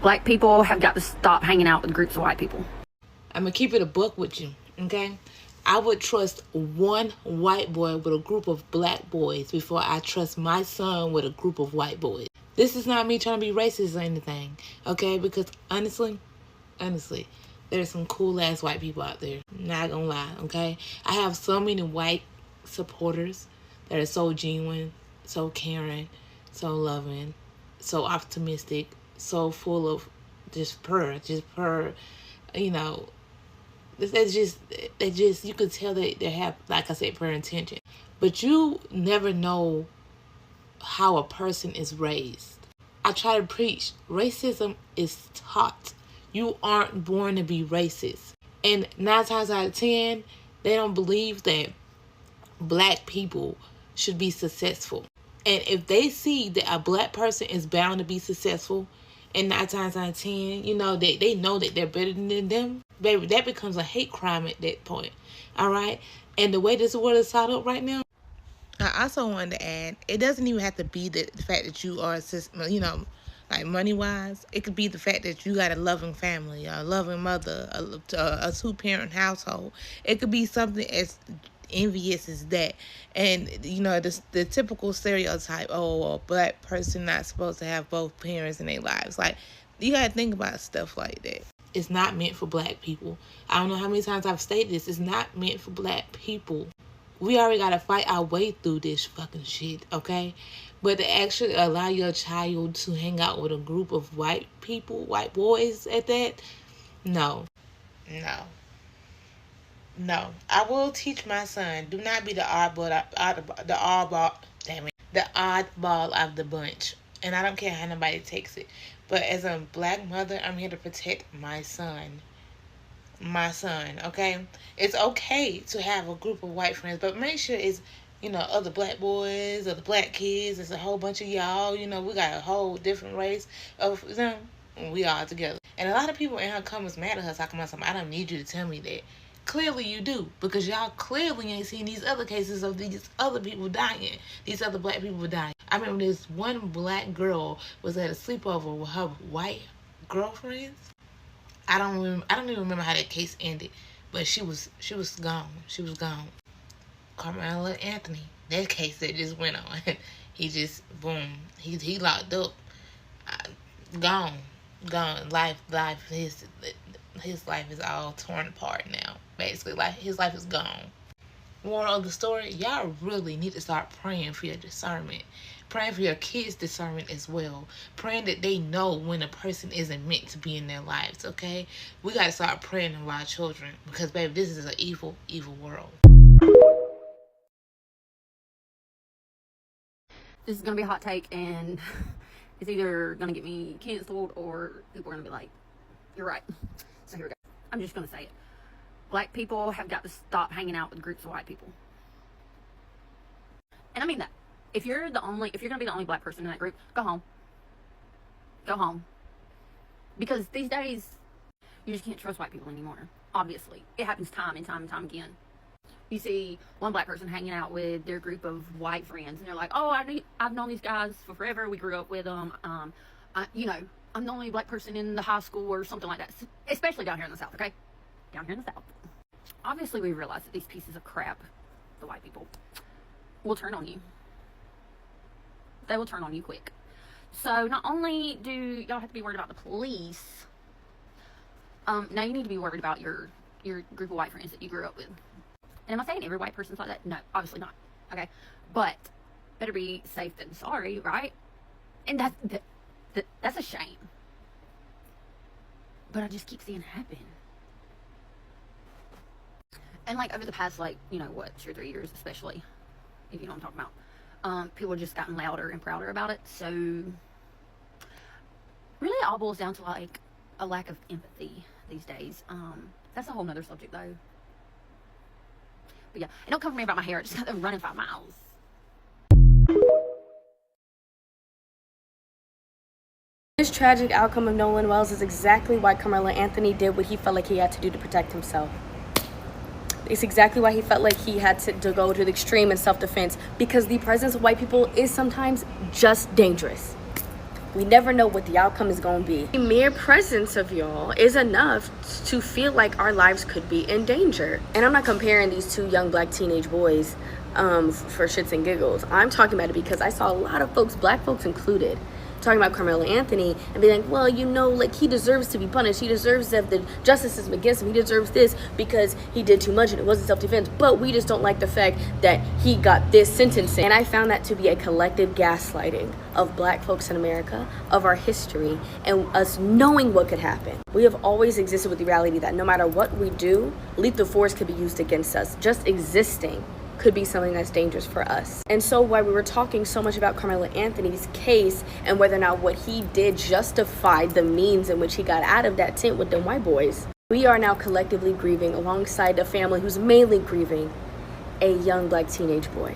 Black people have got to stop hanging out with groups of white people. I'm going to keep it a buck with you, okay? I would trust one white boy with a group of black boys before I trust my son with a group of white boys. This is not me trying to be racist or anything, okay? Because honestly, there's some cool-ass white people out there. Not gonna lie, okay? I have so many white supporters that are so genuine, so caring, so loving, so optimistic, so full of just pure, you know, they just, you could tell that they have, like I said, pure intention. But you never know how a person is raised. I try to preach, racism is taught. You aren't born to be racist. And 9 times out of 10, they don't believe that black people should be successful. And if they see that a black person is bound to be successful, and 9 times out of 10, you know, they know that they're better than them, baby, that becomes a hate crime at that point. All right? And the way this world is set up right now, I also wanted to add, it doesn't even have to be the fact that you are, you know, like money-wise. It could be the fact that you got a loving family, a loving mother, a two-parent household. It could be something as envious as that. And, you know, the typical stereotype, oh, a black person not supposed to have both parents in their lives. Like, you got to think about stuff like that. It's not meant for black people. I don't know how many times I've stated this. It's not meant for black people. We already got to fight our way through this fucking shit, okay? But to actually allow your child to hang out with a group of white people, white boys at that, no. I will teach my son, do not be the oddball of the bunch. And I don't care how nobody takes it. But as a black mother, I'm here to protect my son. Okay? It's okay to have a group of white friends, but make sure it's, you know, other black boys, other black kids. It's a whole bunch of y'all. You know, we got a whole different race of them. We all together. And a lot of people in her comments mad at her talking about something. I don't need you to tell me that. Clearly you do, because y'all clearly ain't seen these other cases of these other people dying. These other black people dying. I remember this one black girl was at a sleepover with her white girlfriends. I don't even remember how that case ended, but she was gone. She was gone. Carmela Anthony, that case that just went on, he just boom, he locked up, gone. His life is all torn apart now. Basically, like, his life is gone. Moral of the story, y'all really need to start praying for your discernment. Praying for your kids' discernment as well. Praying that they know when a person isn't meant to be in their lives, okay? We got to start praying for our children, because, baby, this is an evil, evil world. This is going to be a hot take, and it's either going to get me canceled or people are going to be like, you're right. So here we go. I'm just going to say it. Black people have got to stop hanging out with groups of white people. And I mean that. If you're going to be the only black person in that group, go home. Go home. Because these days, you just can't trust white people anymore. Obviously. It happens time and time and time again. You see one black person hanging out with their group of white friends, and they're like, oh, I've known these guys for forever. We grew up with them. You know, I'm the only black person in the high school or something like that. Especially down here in the South, okay? Down here in the South. Obviously, we realize that these pieces of crap, the white people, will turn on you. They will turn on you quick. So not only do y'all have to be worried about the police, now you need to be worried about your group of white friends that you grew up with. And am I saying every white person's like that? No, obviously not. Okay, but better be safe than sorry, right? And that's a shame. But I just keep seeing it happen. And like over the past, like, you know what, 2 or 3 years, especially, if you know what I'm talking about, people have just gotten louder and prouder about it. So really it all boils down to like a lack of empathy these days. That's a whole nother subject though. But yeah, and don't come for me about my hair. I just got them running 5 miles. This tragic outcome of Nolan Wells is exactly why Carmelo Anthony did what he felt like he had to do to protect himself. It's exactly why he felt like he had to go to the extreme in self-defense, because the presence of white people is sometimes just dangerous. We never know what the outcome is going to be. The mere presence of y'all is enough to feel like our lives could be in danger. And I'm not comparing these two young black teenage boys for shits and giggles. I'm talking about it because I saw a lot of folks, black folks included, talking about Carmelo Anthony and be like, well, you know, like, he deserves to be punished. He deserves that the justice system against him. He deserves this because he did too much and it wasn't self-defense. But we just don't like the fact that he got this sentencing. And I found that to be a collective gaslighting of black folks in America, of our history, and us knowing what could happen. We have always existed with the reality that no matter what we do, lethal force could be used against us. Just existing could be something that's dangerous for us. And so while we were talking so much about Carmelo Anthony's case and whether or not what he did justified the means in which he got out of that tent with them white boys, we are now collectively grieving alongside a family who's mainly grieving a young black teenage boy.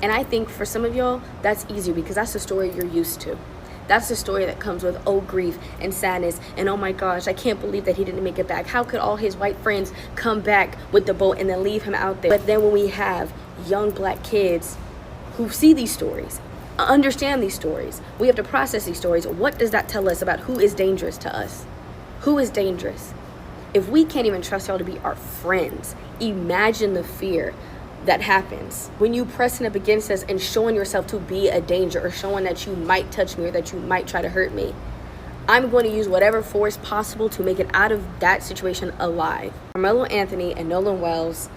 And I think for some of y'all, that's easier because that's the story you're used to. That's the story that comes with, oh, grief and sadness and, oh my gosh, I can't believe that he didn't make it back. How could all his white friends come back with the boat and then leave him out there? But then when we have young black kids who see these stories, understand these stories, we have to process these stories. What does that tell us about who is dangerous to us? Who is dangerous? If we can't even trust y'all to be our friends, imagine the fear that happens when you pressing up against us and showing yourself to be a danger or showing that you might touch me or that you might try to hurt me. I'm going to use whatever force possible to make it out of that situation alive. Carmelo Anthony and Nolan Wells,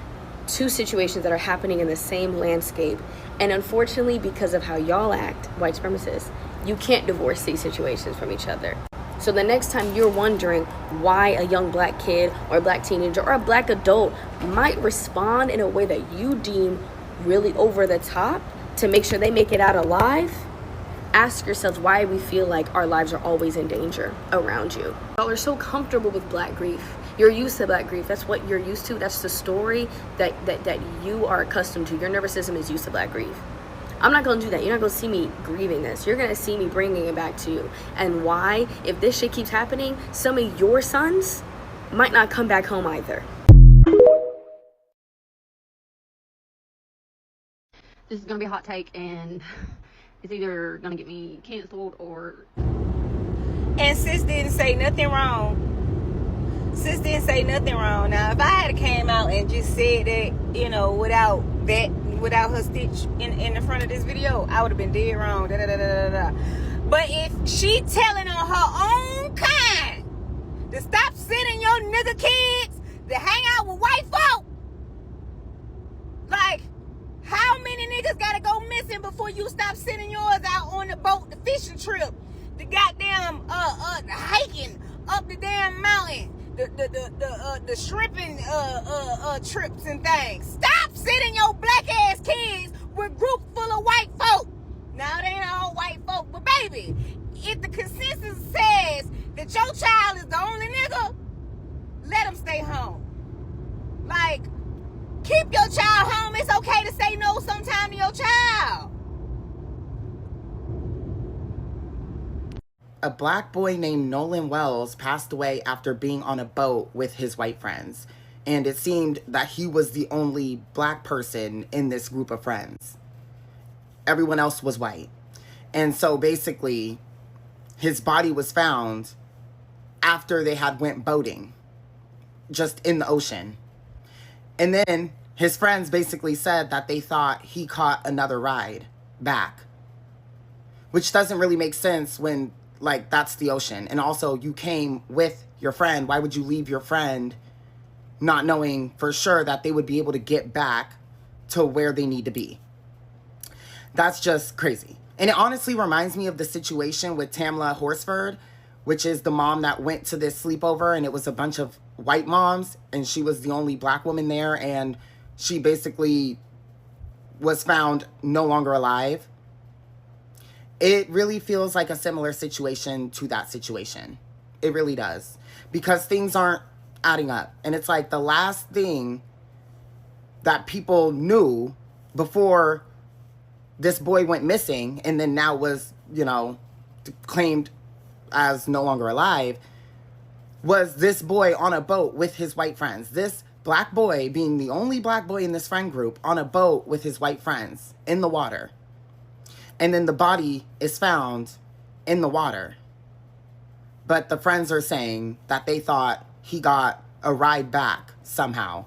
two situations that are happening in the same landscape. And unfortunately, because of how y'all act, white supremacists, you can't divorce these situations from each other. So the next time you're wondering why a young black kid or a black teenager or a black adult might respond in a way that you deem really over the top to make sure they make it out alive, ask yourselves why we feel like our lives are always in danger around you. Y'all are so comfortable with black grief. You're used to black grief. That's what you're used to. That's the story that you are accustomed to. Your nervous system is used to black grief. I'm not going to do that. You're not going to see me grieving this. You're going to see me bringing it back to you. And why? If this shit keeps happening, some of your sons might not come back home either. This is going to be a hot take, and it's either going to get me canceled or... And sis didn't say nothing wrong. Sis didn't say nothing wrong. Now, if I had came out and just said that, you know, without her stitch in the front of this video, I would have been dead wrong. But if she telling on her own kind to stop sending your nigga kids to hang out with white folk, like, how many niggas gotta go missing before you stop sending yours out on the boat, the fishing trip, the goddamn the hiking up the damn mountain, the shrimping trips and things? Stop sending your black ass kids with group full of white folk. Now they ain't all white folk, but baby, if the consensus says that your child is the only nigga, let them stay home. Like, keep your child home. It's okay to say no sometime to your child. A black boy named Nolan Wells passed away after being on a boat with his white friends. And it seemed that he was the only black person in this group of friends. Everyone else was white. And so basically, his body was found after they had went boating, just in the ocean. And then his friends basically said that they thought he caught another ride back, which doesn't really make sense when, like, that's the ocean. And also, you came with your friend. Why would you leave your friend not knowing for sure that they would be able to get back to where they need to be? That's just crazy. And it honestly reminds me of the situation with Tamla Horsford, which is the mom that went to this sleepover, and it was a bunch of white moms, and she was the only black woman there, and she basically was found no longer alive. It really feels like a similar situation to that situation. It really does. Because things aren't adding up. And it's like the last thing that people knew before this boy went missing and then now was, you know, claimed as no longer alive, was this boy on a boat with his white friends. This black boy being the only black boy in this friend group on a boat with his white friends in the water. And then the body is found in the water. But the friends are saying that they thought he got a ride back somehow.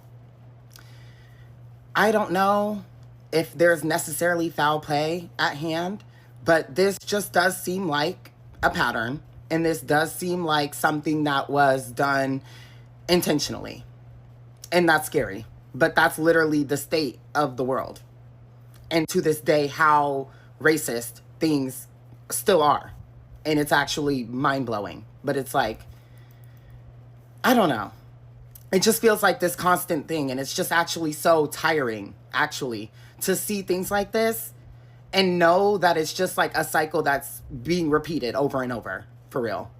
I don't know if there's necessarily foul play at hand, but this just does seem like a pattern. And this does seem like something that was done intentionally. And that's scary. But that's literally the state of the world. And to this day, how racist things still are. And it's actually mind-blowing. But it's like, I don't know. It just feels like this constant thing. And it's just actually so tiring, actually, to see things like this and know that it's just like a cycle that's being repeated over and over, for real.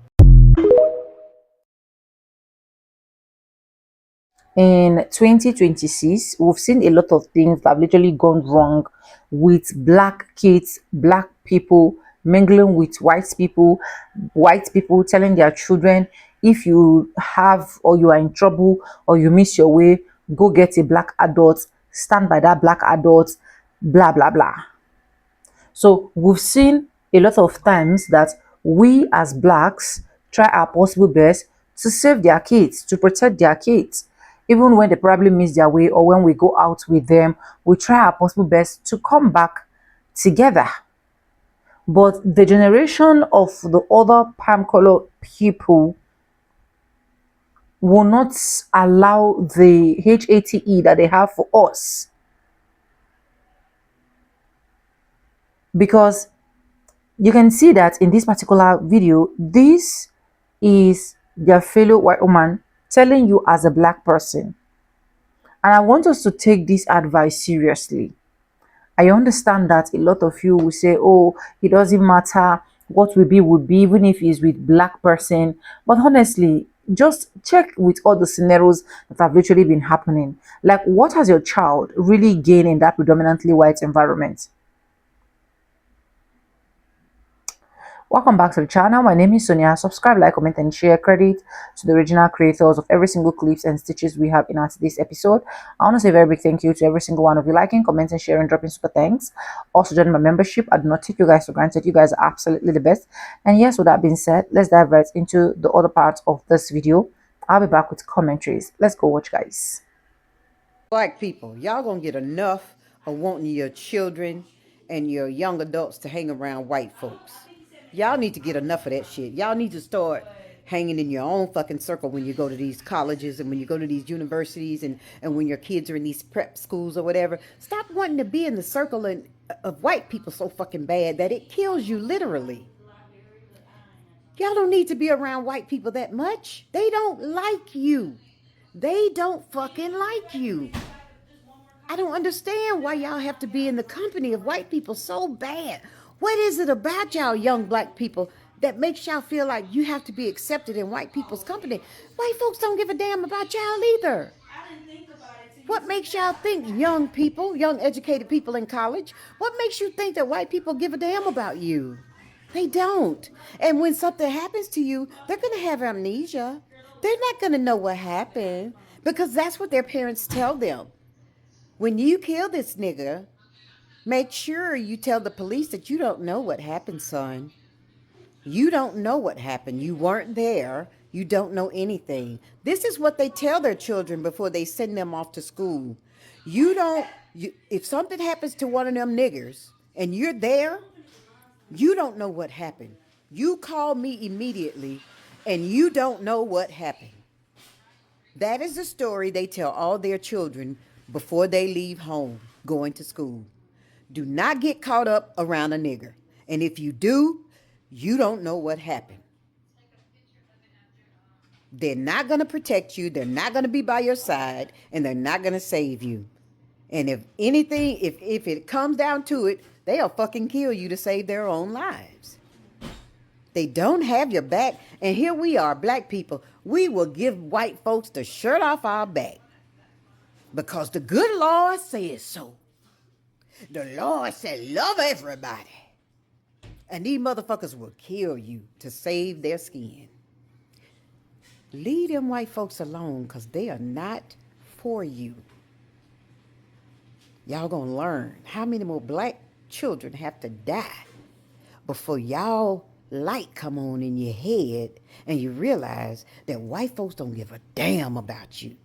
In 2026, we've seen a lot of things that have literally gone wrong with black kids, black people mingling with white people telling their children, if you have or you are in trouble or you miss your way, go get a black adult, stand by that black adult, blah blah blah. So we've seen a lot of times that we as blacks try our possible best to save their kids, to protect their kids. Even when they probably miss their way or when we go out with them, we try our possible best to come back together. But the generation of the other palm color people will not allow the HATE that they have for us. Because you can see that in this particular video, this is their fellow white woman telling you as a black person. And I want us to take this advice seriously. I understand that a lot of you will say, oh, it doesn't matter, what will be, even if it's with black person. But honestly, just check with all the scenarios that have literally been happening. Like, what has your child really gained in that predominantly white environment? Welcome back to the channel. My name is Sonia. Subscribe, like, comment, and share. Credit to the original creators of every single clips and stitches we have in our today's episode. I want to say a very big thank you to every single one of you liking, commenting, sharing, dropping super thanks. Also join my membership. I do not take you guys for granted. You guys are absolutely the best. And yes, with that being said, let's dive right into the other part of this video. I'll be back with commentaries. Let's go watch, guys. Black people, y'all gonna get enough of wanting your children and your young adults to hang around white folks. Y'all need to get enough of that shit. Y'all need to start hanging in your own fucking circle when you go to these colleges and when you go to these universities and when your kids are in these prep schools or whatever. Stop wanting to be in the circle of white people so fucking bad that it kills you literally. Y'all don't need to be around white people that much. They don't like you. They don't fucking like you. I don't understand why y'all have to be in the company of white people so bad. What is it about y'all young black people that makes y'all feel like you have to be accepted in white people's company? White folks don't give a damn about y'all either. What makes y'all think, young people, young educated people in college, what makes you think that white people give a damn about you? They don't. And when something happens to you, they're going to have amnesia. They're not going to know what happened because that's what their parents tell them. When you kill this nigga, make sure you tell the police that you don't know what happened, son. You don't know what happened. You weren't there. You don't know anything. This is what they tell their children before they send them off to school. If something happens to one of them niggers and you're there, you don't know what happened. You call me immediately and you don't know what happened. That is the story they tell all their children before they leave home going to school. Do not get caught up around a nigger. And if you do, you don't know what happened. They're not going to protect you. They're not going to be by your side. And they're not going to save you. And if anything, if it comes down to it, they'll fucking kill you to save their own lives. They don't have your back. And here we are, black people. We will give white folks the shirt off our back. Because the good Lord says so. The Lord said, love everybody. And these motherfuckers will kill you to save their skin. Leave them white folks alone because they are not for you. Y'all gonna learn. How many more black children have to die before y'all light come on in your head and you realize that white folks don't give a damn about you.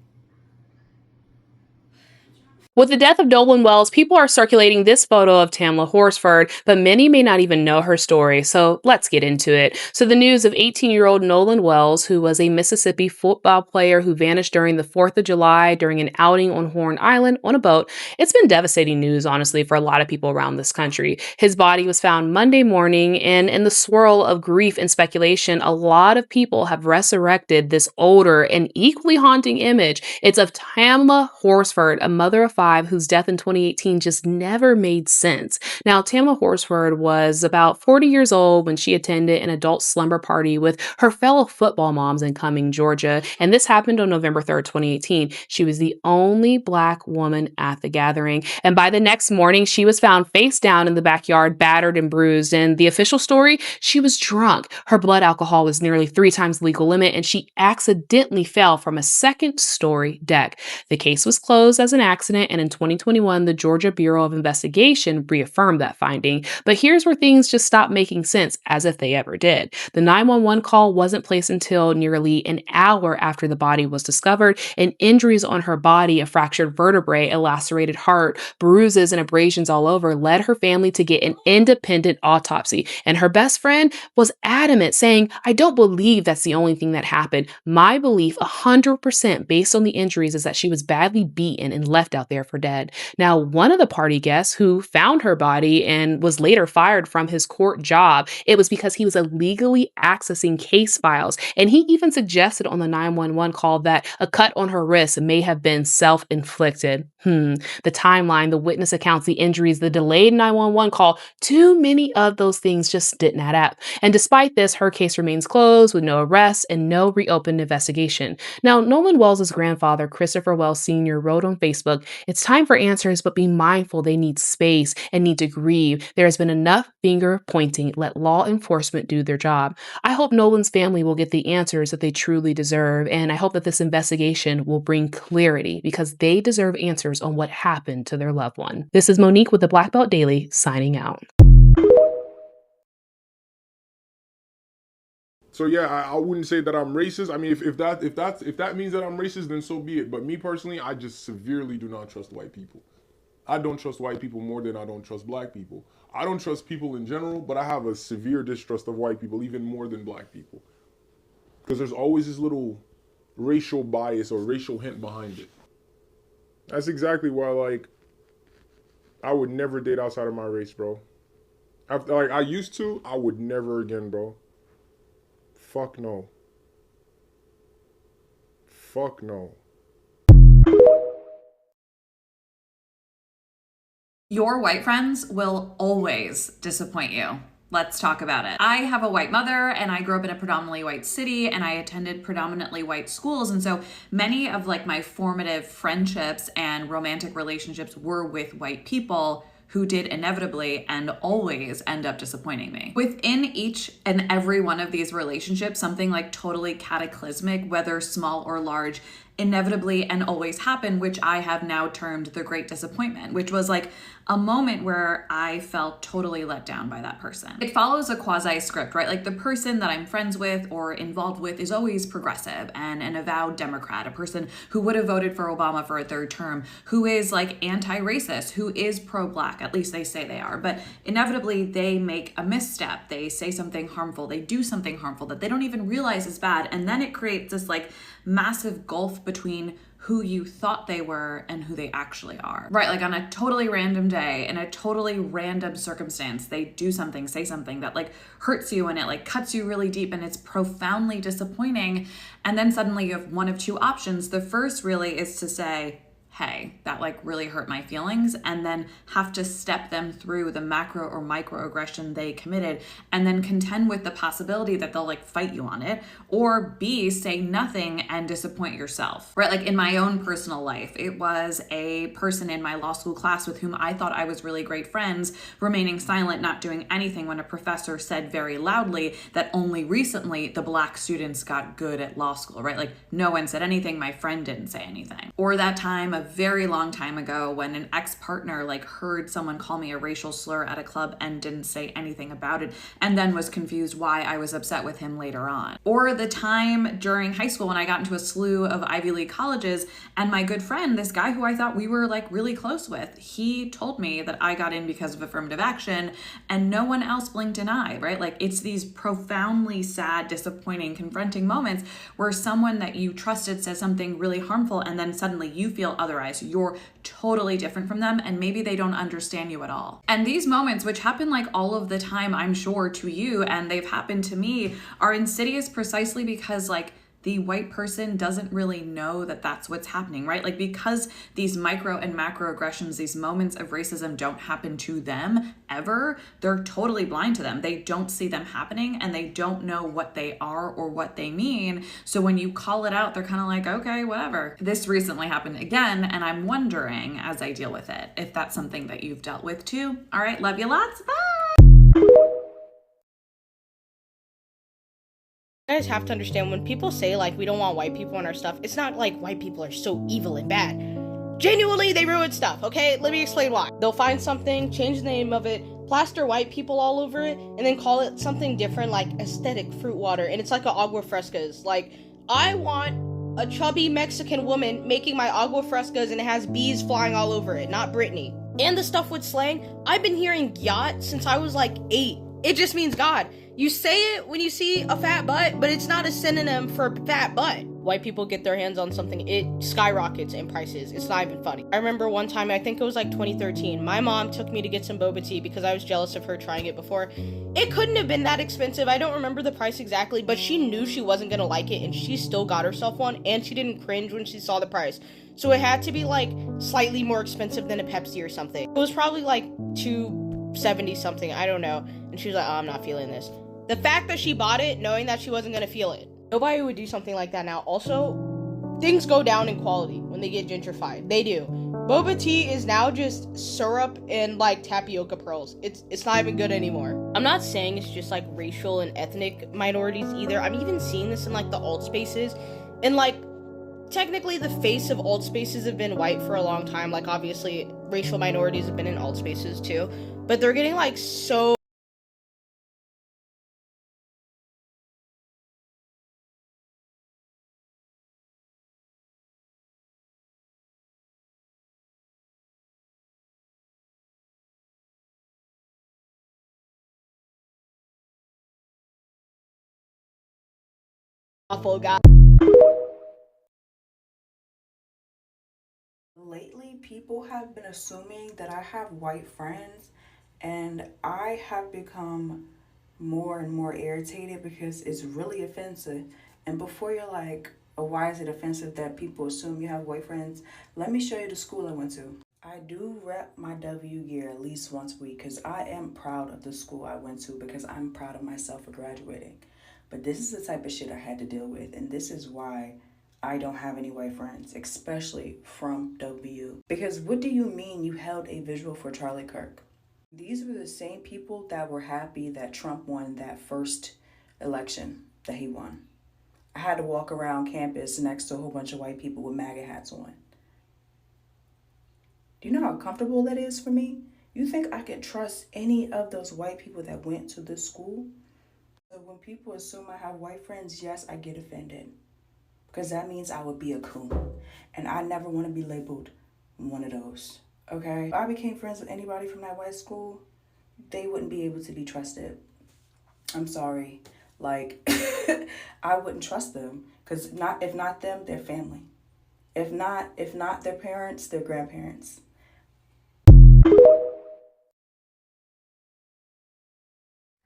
With the death of Nolan Wells, people are circulating this photo of Tamla Horsford, but many may not even know her story, so let's get into it. So the news of 18-year-old Nolan Wells, who was a Mississippi football player who vanished during the 4th of July during an outing on Horn Island on a boat, it's been devastating news, honestly, for a lot of people around this country. His body was found Monday morning, and in the swirl of grief and speculation, a lot of people have resurrected this older and equally haunting image. It's of Tamla Horsford, a mother of 5 whose death in 2018 just never made sense. Now, Tamla Horsford was about 40 years old when she attended an adult slumber party with her fellow football moms in Cumming, Georgia, and this happened on November 3rd, 2018. She was the only Black woman at the gathering, and by the next morning, she was found face down in the backyard, battered and bruised, and the official story, she was drunk. Her blood alcohol was nearly 3 times the legal limit, and she accidentally fell from a second-story deck. The case was closed as an accident, and in 2021, the Georgia Bureau of Investigation reaffirmed that finding. But here's where things just stopped making sense, as if they ever did. The 911 call wasn't placed until nearly an hour after the body was discovered, and injuries on her body, a fractured vertebrae, a lacerated heart, bruises, and abrasions all over, led her family to get an independent autopsy. And her best friend was adamant, saying, "I don't believe that's the only thing that happened. My belief, 100% based on the injuries, is that she was badly beaten and left out there for dead." Now, one of the party guests who found her body and was later fired from his court job, it was because he was illegally accessing case files. And he even suggested on the 911 call that a cut on her wrist may have been self-inflicted. The timeline, the witness accounts, the injuries, the delayed 911 call, too many of those things just didn't add up. And despite this, her case remains closed with no arrests and no reopened investigation. Now, Nolan Wells' grandfather, Christopher Wells Sr., wrote on Facebook, "It's time for answers, but be mindful they need space and need to grieve. There has been enough finger pointing. Let law enforcement do their job." I hope Nolan's family will get the answers that they truly deserve, and I hope that this investigation will bring clarity because they deserve answers on what happened to their loved one. This is Monique with the Black Belt Daily, signing out. So yeah, I wouldn't say that I'm racist. I mean, if that means that I'm racist, then so be it. But me personally, I just severely do not trust white people. I don't trust white people more than I don't trust Black people. I don't trust people in general, but I have a severe distrust of white people, even more than Black people. Because there's always this little racial bias or racial hint behind it. That's exactly why, like, I would never date outside of my race, bro. After, like, I used to, I would never again, bro. Fuck no. Fuck no. Your white friends will always disappoint you. Let's talk about it. I have a white mother and I grew up in a predominantly white city and I attended predominantly white schools. And so many of like my formative friendships and romantic relationships were with white people who did inevitably and always end up disappointing me. Within each and every one of these relationships, something like totally cataclysmic, whether small or large, inevitably and always happened, which I have now termed the Great Disappointment, which was like a moment where I felt totally let down by that person. It follows a quasi script, right? Like the person that I'm friends with or involved with is always progressive and an avowed Democrat, a person who would have voted for Obama for a third term, who is like anti-racist, who is pro-Black, at least they say they are, but inevitably they make a misstep, they say something harmful, they do something harmful that they don't even realize is bad, and then it creates this like massive gulf between who you thought they were and who they actually are. Right, like on a totally random day, in a totally random circumstance, they do something, say something that like hurts you and it like cuts you really deep and it's profoundly disappointing. And then suddenly you have one of two options. The first really is to say, hey, that like really hurt my feelings, and then have to step them through the macro or microaggression they committed and then contend with the possibility that they'll like fight you on it, or B, say nothing and disappoint yourself, right? Like in my own personal life, it was a person in my law school class with whom I thought I was really great friends, remaining silent, not doing anything when a professor said very loudly that only recently the Black students got good at law school, right? Like no one said anything, my friend didn't say anything. Or that time a very long time ago when an ex-partner like heard someone call me a racial slur at a club and didn't say anything about it, and then was confused why I was upset with him later on. Or the time during high school when I got into a slew of Ivy League colleges, and my good friend, this guy who I thought we were like really close with, he told me that I got in because of affirmative action, and no one else blinked an eye, right? Like, it's these profoundly sad, disappointing, confronting moments where someone that you trusted says something really harmful, and then suddenly you feel otherized. You're totally different from them, and maybe they don't understand you at all. And these moments, which happen like all of the time, I'm sure, to you, and they've happened to me, are insidious precisely because like the white person doesn't really know that that's what's happening, right? Like, because these micro and macro aggressions, these moments of racism don't happen to them ever, they're totally blind to them. They don't see them happening, and they don't know what they are or what they mean. So when you call it out, they're kind of like, okay, whatever. This recently happened again, and I'm wondering, as I deal with it, if that's something that you've dealt with too. All right, love you lots. Bye. You guys have to understand, when people say like we don't want white people in our stuff, it's not like white people are so evil and bad. Genuinely, they ruin stuff, okay? Let me explain why. They'll find something, change the name of it, plaster white people all over it, and then call it something different like aesthetic fruit water, and it's like a agua frescas. Like, I want a chubby Mexican woman making my agua frescas and it has bees flying all over it, not Britney. And the stuff with slang, I've been hearing yacht since I was like 8. It just means God. You say it when you see a fat butt, but it's not a synonym for fat butt. White people get their hands on something, it skyrockets in prices. It's not even funny. I remember one time, I think it was like 2013, my mom took me to get some boba tea because I was jealous of her trying it before. It couldn't have been that expensive. I don't remember the price exactly, but she knew she wasn't gonna like it, and she still got herself one, and she didn't cringe when she saw the price. So it had to be like slightly more expensive than a Pepsi or something. It was probably like $2.70 something, I don't know. And she was like, oh, I'm not feeling this. The fact that she bought it knowing that she wasn't gonna feel it. Nobody would do something like that now. Also, things go down in quality when they get gentrified. They do. Boba tea is now just syrup and like tapioca pearls. It's not even good anymore. I'm not saying it's just like racial and ethnic minorities either. I'm even seeing this in like the alt spaces. And like, technically the face of alt spaces have been white for a long time. Like, obviously racial minorities have been in alt spaces too. But they're getting like so awful, guys. Lately, people have been assuming that I have white friends, and I have become more and more irritated because it's really offensive. And before you're like, oh, why is it offensive that people assume you have white friends? Let me show you the school I went to. I do rep my W gear at least once a week because I am proud of the school I went to, because I'm proud of myself for graduating. But this is the type of shit I had to deal with, and this is why I don't have any white friends, especially from W. Because what do you mean you held a visual for Charlie Kirk? These were the same people that were happy that Trump won that first election that he won. I had to walk around campus next to a whole bunch of white people with MAGA hats on. Do you know how comfortable that is for me? You think I could trust any of those white people that went to this school? So when people assume I have white friends, yes, I get offended. Because that means I would be a coon. And I never want to be labeled one of those. Okay? If I became friends with anybody from that white school, they wouldn't be able to be trusted. I'm sorry. Like, I wouldn't trust them. Because if not them, their family. If not their parents, their grandparents.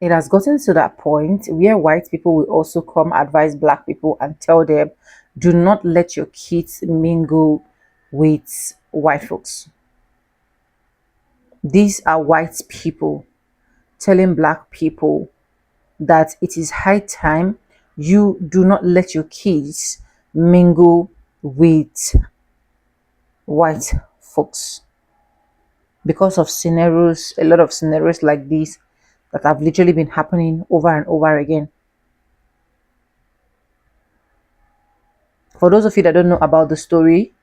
It has gotten to that point where white people will also come advise black people and tell them, do not let your kids mingle with white folks. These are white people telling black people that it is high time you do not let your kids mingle with white folks, because of scenarios, a lot of scenarios like this that have literally been happening over and over again. For those of you that don't know about the story,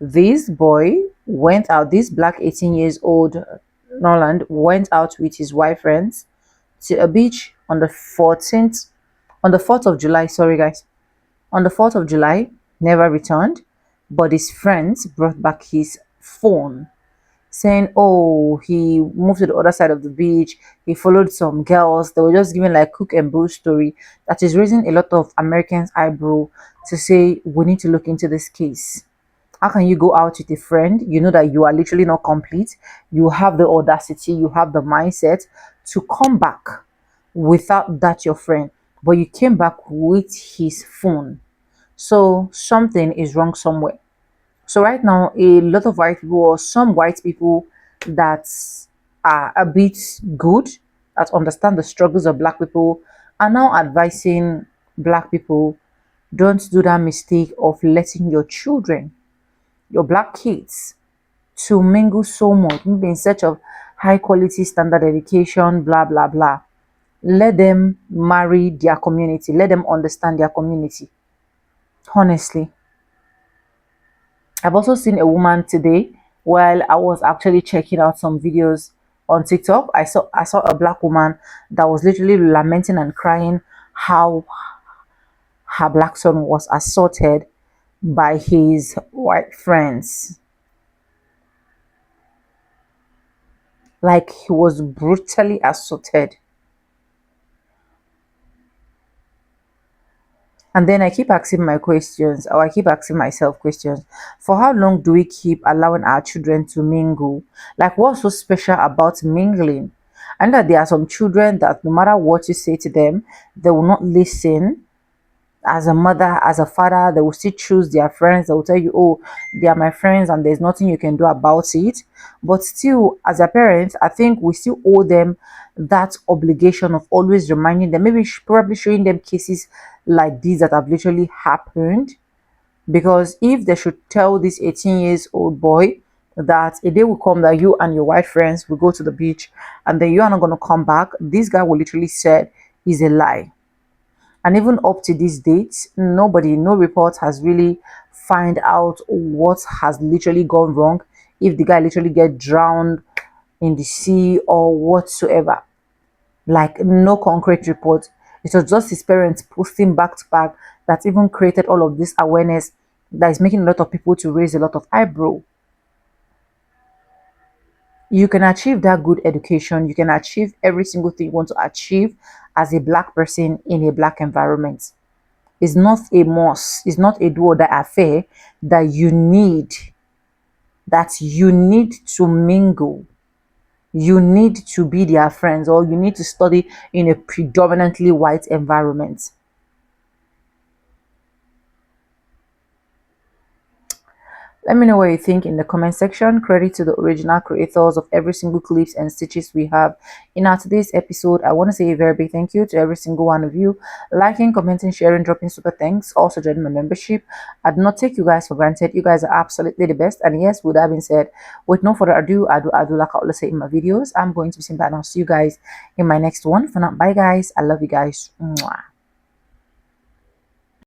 This boy went out, this black 18 years old Noland went out with his wife friends to a beach on the 14th, on the 4th of July, sorry guys, on the 4th of July, never returned, but his friends brought back his phone saying, oh, he moved to the other side of the beach, he followed some girls. They were just giving like cook and brew story that is raising a lot of Americans' eyebrow to say we need to look into this case. How can you go out with a friend? You know that you are literally not complete. You have the audacity, you have the mindset to come back without that your friend, but you came back with his phone. So something is wrong somewhere. So right now, a lot of white people or some white people that are a bit good, that understand the struggles of black people, are now advising black people, don't do that mistake of letting your children, your black kids, to mingle so much, maybe in search of high quality standard education, blah blah blah. Let them marry their community, let them understand their community. Honestly, I've also seen a woman today while I was actually checking out some videos on TikTok. I saw a black woman that was literally lamenting and crying how her black son was assaulted by his white friends. Like he was brutally assaulted. And then I keep asking my questions, or I keep asking myself questions. For how long do we keep allowing our children to mingle? Like, what's so special about mingling? And that there are some children that no matter what you say to them, they will not listen. As a mother, as a father, they will still choose their friends. They will tell you, oh, they are my friends and there's nothing you can do about it. But still, as a parent, I think we still owe them that obligation of always reminding them, maybe probably showing them cases like these that have literally happened. Because if they should tell this 18 years old boy that a day will come that you and your white friends will go to the beach and then you are not going to come back, this guy will literally said is a lie. And even up to this date, nobody, no report has really find out what has literally gone wrong, if the guy literally get drowned in the sea or whatsoever. Like, no concrete report. It was just his parents posting back to back that even created all of this awareness that is making a lot of people to raise a lot of eyebrow. You can achieve that good education, you can achieve every single thing you want to achieve as a black person in a black environment. It's not a must, it's not a do or die affair that you need to mingle. You need to be their friends, or you need to study in a predominantly white environment. Let me know what you think in the comment section. Credit to the original creators of every single clips and stitches we have in our today's episode. I want to say a very big thank you to every single one of you. Liking, commenting, sharing, dropping super thanks. Also joining my membership. I do not take you guys for granted. You guys are absolutely the best. And yes, with that being said, with no further ado, I do like I always say in my videos, I'm going to be saying bye now. See you guys in my next one. For now, bye guys. I love you guys. Mwah.